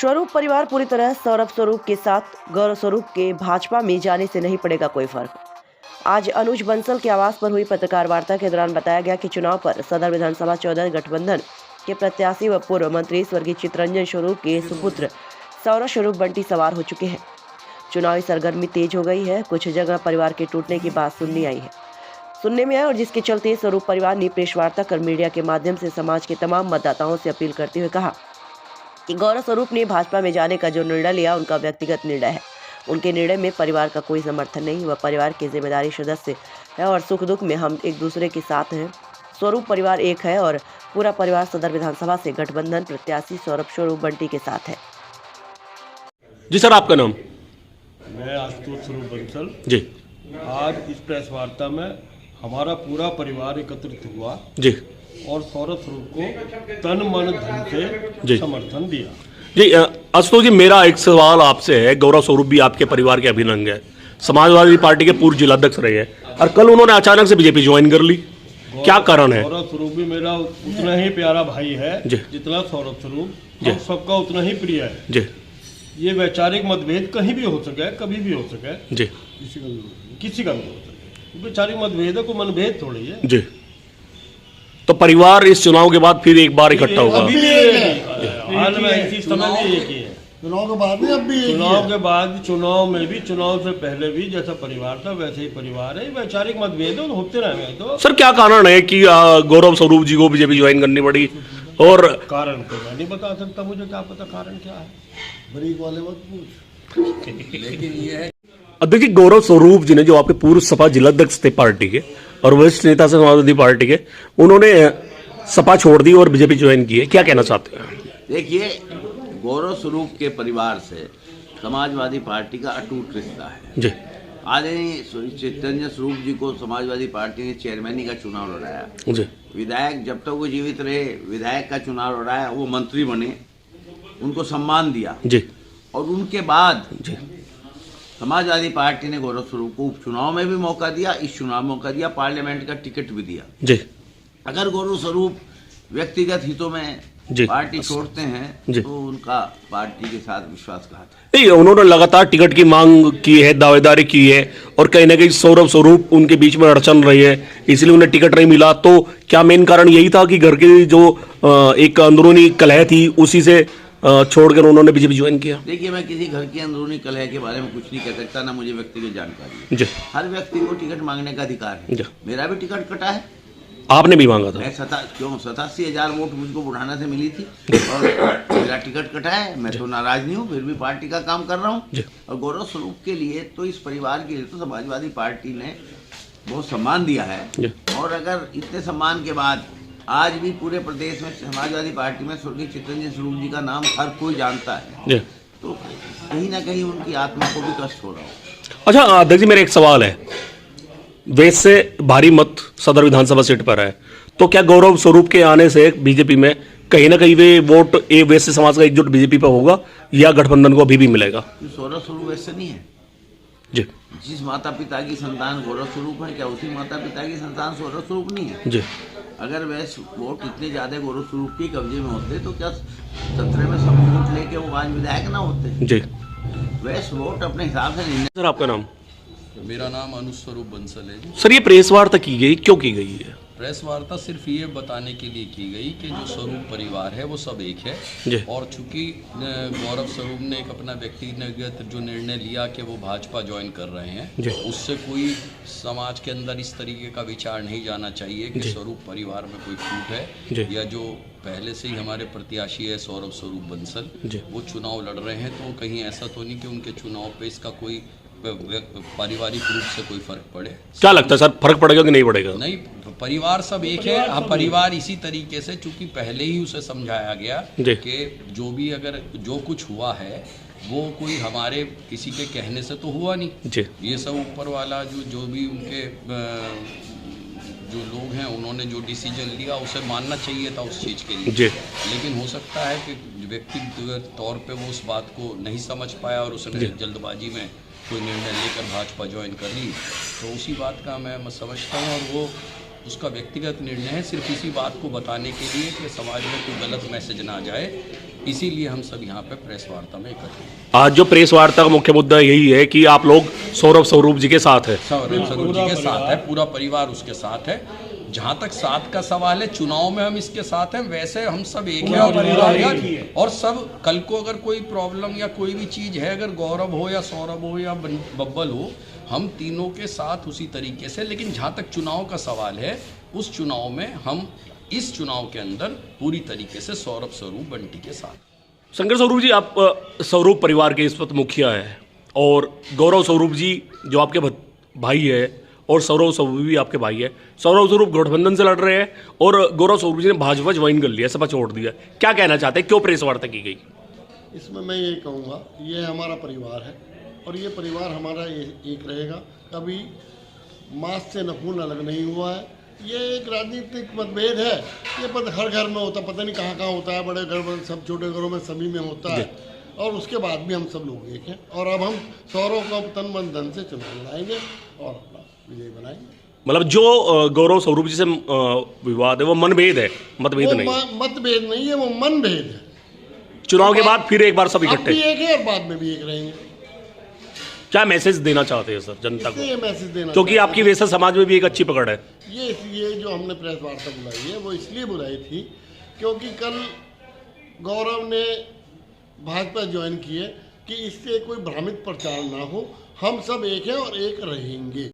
स्वरूप परिवार पूरी तरह सौरभ स्वरूप के साथ गौरव स्वरूप के भाजपा में जाने से नहीं पड़ेगा कोई फर्क। आज अनुज बंसल के आवास पर हुई पत्रकार वार्ता के दौरान बताया गया कि चुनाव पर सदर विधानसभा 14 गठबंधन के प्रत्याशी व पूर्व मंत्री स्वर्गीय चित्तरंजन स्वरूप के सुपुत्र सौरभ स्वरूप बंटी सवार हो चुके हैं। चुनावी सरगर्मी तेज हो गई है। कुछ जगह परिवार के टूटने की बात सुनने में आई और जिसके चलते स्वरूप परिवार ने प्रेस वार्ता कर मीडिया के माध्यम से समाज के तमाम मतदाताओं से अपील करते हुए कहा कि गौरव स्वरूप ने भाजपा में जाने का जो निर्णय लिया उनका व्यक्तिगत निर्णय है। उनके निर्णय में परिवार का कोई समर्थन नहीं। वह परिवार के जिम्मेदारी सदस्य है और सुख दुख में हम एक दूसरे के साथ हैं। स्वरूप परिवार एक है और पूरा परिवार सदर विधानसभा से गठबंधन प्रत्याशी सौरभ स्वरूप बंटी के साथ है। जी सर, आपका नाम? मैं आशुतोष स्वरूप बंसल जी। आज इस प्रेस वार्ता में हमारा पूरा परिवार एकत्रित हुआ जी और सौरभ स्वरूप को तन मन धन से समर्थन दिया। जी आशुतोष जी, मेरा एक सवाल आपसे है। गौरव स्वरूप भी आपके परिवार के अभिन्न अंग है, समाजवादी पार्टी के पूर्व जिलाध्यक्ष रहे हैं और कल उन्होंने अचानक से बीजेपी ज्वाइन कर ली। क्या कारण है? गौरव स्वरूप भी मेरा उतना ही प्यारा भाई है जितना सौरभ स्वरूप हम सबका उतना ही प्रिय है जी। ये वैचारिक मतभेद कहीं भी हो सके, कभी भी हो सके जी, किसी का भी हो सके। वैचारिक मतभेद है, कोई मनभेद थोड़ी है जी। तो परिवार इस चुनाव के बाद फिर एक बार इकट्ठा होगा? हाल में इसी समय में एक ही है। चुनाव के बाद भी अब भी चुनाव के बाद, चुनाव में भी, चुनाव से पहले भी जैसा परिवार था वैसे ही परिवार है। वैचारिक मतभेद होते रहे। तो सर, क्या कारण है कि गौरव स्वरूप जी को बीजेपी ज्वाइन करनी पड़ी? और कारण तो मैं नहीं बता सकता, मुझे क्या पता कारण क्या है, बरीक वाले मत पूछ। लेकिन ये है, देखिए, गौरव स्वरूप जी ने, जो आपके पूर्व सपा जिलाध्यक्ष थे पार्टी के और वरिष्ठ नेता से समाजवादी पार्टी के, उन्होंने सपा छोड़ दी और बीजेपी ज्वाइन की है। क्या कहना चाहते हैं? देखिए, गौरव स्वरूप के परिवार से समाजवादी पार्टी का अटूट रिश्ता है जी। आज चित्तरंजन स्वरूप जी को समाजवादी पार्टी ने चेयरमैनी का चुनाव लड़ाया जी। विधायक जब तक वो जीवित रहे, विधायक का चुनाव लड़ाया, वो मंत्री बने, उनको सम्मान दिया जी। और उनके बाद जी समाजवादी पार्टी ने गौरव स्वरूप को उपचुनाव में भी मौका दिया, इस चुनाव में मौका दिया, पार्लियामेंट का टिकट भी दिया जी। अगर गौरव स्वरूप व्यक्तिगत हितों में पार्टी छोड़ते हैं तो उनका पार्टी के साथ विश्वासघात है। नहीं, उन्होंने लगातार टिकट की मांग की है, दावेदारी की है और कहीं ना कहीं सौरभ स्वरूप उनके बीच में अड़चन रही है, इसलिए उन्हें टिकट नहीं मिला। तो क्या मेन कारण यही था कि घर की जो एक अंदरूनी कलह थी उसी से छोड़कर उन्होंने बीजेपी ज्वाइन किया? देखिए, मैं किसी घर की अंदरूनी कलह के बारे में कुछ नहीं कह सकता, ना मुझे व्यक्तिगत जानकारी है। हर व्यक्ति को टिकट मांगने का अधिकार है। मेरा भी टिकट कटा है। आपने भी मांगा था? मैं 87,000 वोट मुझको बुढ़ाना से मिली थी और मेरा टिकट कटा है। मैं तो नाराज नहीं हूँ, फिर भी पार्टी का काम कर रहा हूँ। और गौरव स्वरूप के लिए तो, इस परिवार के लिए तो समाजवादी पार्टी ने बहुत सम्मान दिया है। और अगर इतने सम्मान के बाद आज भी पूरे प्रदेश में समाजवादी पार्टी में स्वर्गीय चित्तरंजन स्वरूप जी का नाम हर कोई जानता है, तो कहीं ना कहीं उनकी आत्मा को भी कष्ट हो रहा हो। अच्छा अध्यक्ष जी, मेरा एक सवाल है। वैसे भारी मत सदर विधानसभा सीट पर है, तो क्या गौरव स्वरूप के आने से बीजेपी में कहीं ना कहीं वे वोट वैसे समाज का एकजुट बीजेपी पर होगा या गठबंधन को अभी भी मिलेगा? सौरभ स्वरूप वैसे नहीं है जी। जिस माता पिता की संतान गौरव स्वरूप है, क्या उसी माता पिता की संतान सौरभ स्वरूप नहीं है जी? अगर वैसे वोट इतने ज्यादा गौरव स्वरूप के कब्जे में होते तो क्या 17 में सब वोट लेके वो आज विधायक ना होते जी? वैसे वोट अपने हिसाब से नहीं। सर, आपका नाम? मेरा नाम अनुज स्वरूप बंसल है जी। सर, ये प्रेस वार्ता की गई, क्यों की गई है? प्रेस वार्ता सिर्फ ये बताने के लिए की गई कि जो स्वरूप परिवार है वो सब एक है और चूंकि गौरव स्वरूप ने एक अपना व्यक्तिगत जो निर्णय लिया कि वो भाजपा ज्वाइन कर रहे हैं, उससे कोई समाज के अंदर इस तरीके का विचार नहीं जाना चाहिए कि स्वरूप परिवार में कोई फूट है या जो पहले से ही हमारे प्रत्याशी है सौरभ स्वरूप बंसल, वो चुनाव लड़ रहे हैं, तो कहीं ऐसा तो नहीं कि उनके चुनाव पे इसका कोई पारिवारिक रूप से कोई फर्क पड़े। क्या लगता है सर, फर्क पड़ेगा कि नहीं पड़ेगा? नहीं, परिवार सब एक है। हम परिवार इसी तरीके से, चूंकि पहले ही उसे समझाया गया कि जो भी अगर जो कुछ हुआ है वो कोई हमारे किसी के कहने से तो हुआ नहीं, ये सब ऊपर वाला जो भी उनके जो लोग हैं उन्होंने जो डिसीजन लिया उसे मानना चाहिए था उस चीज़ के लिए। लेकिन हो सकता है कि व्यक्तिगत तौर पे वो उस बात को नहीं समझ पाया और उसने जल्दबाजी में कोई निर्णय लेकर भाजपा ज्वाइन कर ली, तो उसी बात का मैं समझता हूँ। और वो उसका व्यक्तिगत निर्णय है। सिर्फ इसी बात को बताने के लिए कि समाज में कोई गलत मैसेज ना जाए, इसीलिए हम सब यहाँ पे प्रेस वार्ता में एकत्र हैं। आज जो प्रेस वार्ता का मुख्य मुद्दा यही है कि आप लोग सौरभ स्वरूप जी के साथ है। सौरभ स्वरूप जी के साथ है, पूरा परिवार उसके साथ है। जहाँ तक साथ का सवाल है, चुनाव में हम इसके साथ हैं, वैसे हम सब एक हैं। और सब कल को अगर कोई प्रॉब्लम या कोई भी चीज़ है, अगर गौरव हो या सौरभ हो या बब्बल हो, हम तीनों के साथ उसी तरीके से। लेकिन जहाँ तक चुनाव का सवाल है, उस चुनाव में हम इस चुनाव के अंदर पूरी तरीके से सौरभ स्वरूप बंटी के साथ। शंकर स्वरूप जी, आप स्वरूप परिवार के इस वक्त मुखिया है और गौरव स्वरूप जी जो आपके भाई है और सौरभ स्वरूप भी आपके भाई है। सौरभ स्वरूप गठबंधन से लड़ रहे हैं और गौरव स्वरूप जी ने भाजपा ज्वाइन कर लिया, सपा छोड़ दिया। क्या कहना चाहते हैं, क्यों प्रेस वार्ता की गई? इसमें मैं ये कहूँगा, ये हमारा परिवार है और ये परिवार हमारा एक रहेगा। कभी मांस से नखून अलग नहीं हुआ है। ये एक राजनीतिक मतभेद है, ये हर घर में होता, पता नहीं कहाँ होता है, बड़े घर में, सब छोटे घरों में, सभी में होता है। और उसके बाद भी हम सब लोग एक हैं और अब हम सौरभ को तन मन धन से चुनाव लड़ाएंगे और अपना विजय बनाएंगे। मतलब जो गौरव स्वरूप जी से विवाद है वो मनभेद है, मतभेद नहीं। मतभेद नहीं है, वो मनभेद है। चुनाव के बाद फिर एक बार सब इकट्ठे एक है और बाद में भी एक रहेंगे। क्या मैसेज देना चाहते हैं सर जनता को? ये मैसेज देना, क्योंकि आपकी वैसे समाज में भी एक अच्छी पकड़ है। ये जो हमने प्रेस वार्ता बुलाई है वो इसलिए बुलाई थी क्योंकि कल गौरव ने भाजपा ज्वाइन की है कि इससे कोई भ्रमित प्रचार ना हो। हम सब एक हैं और एक रहेंगे।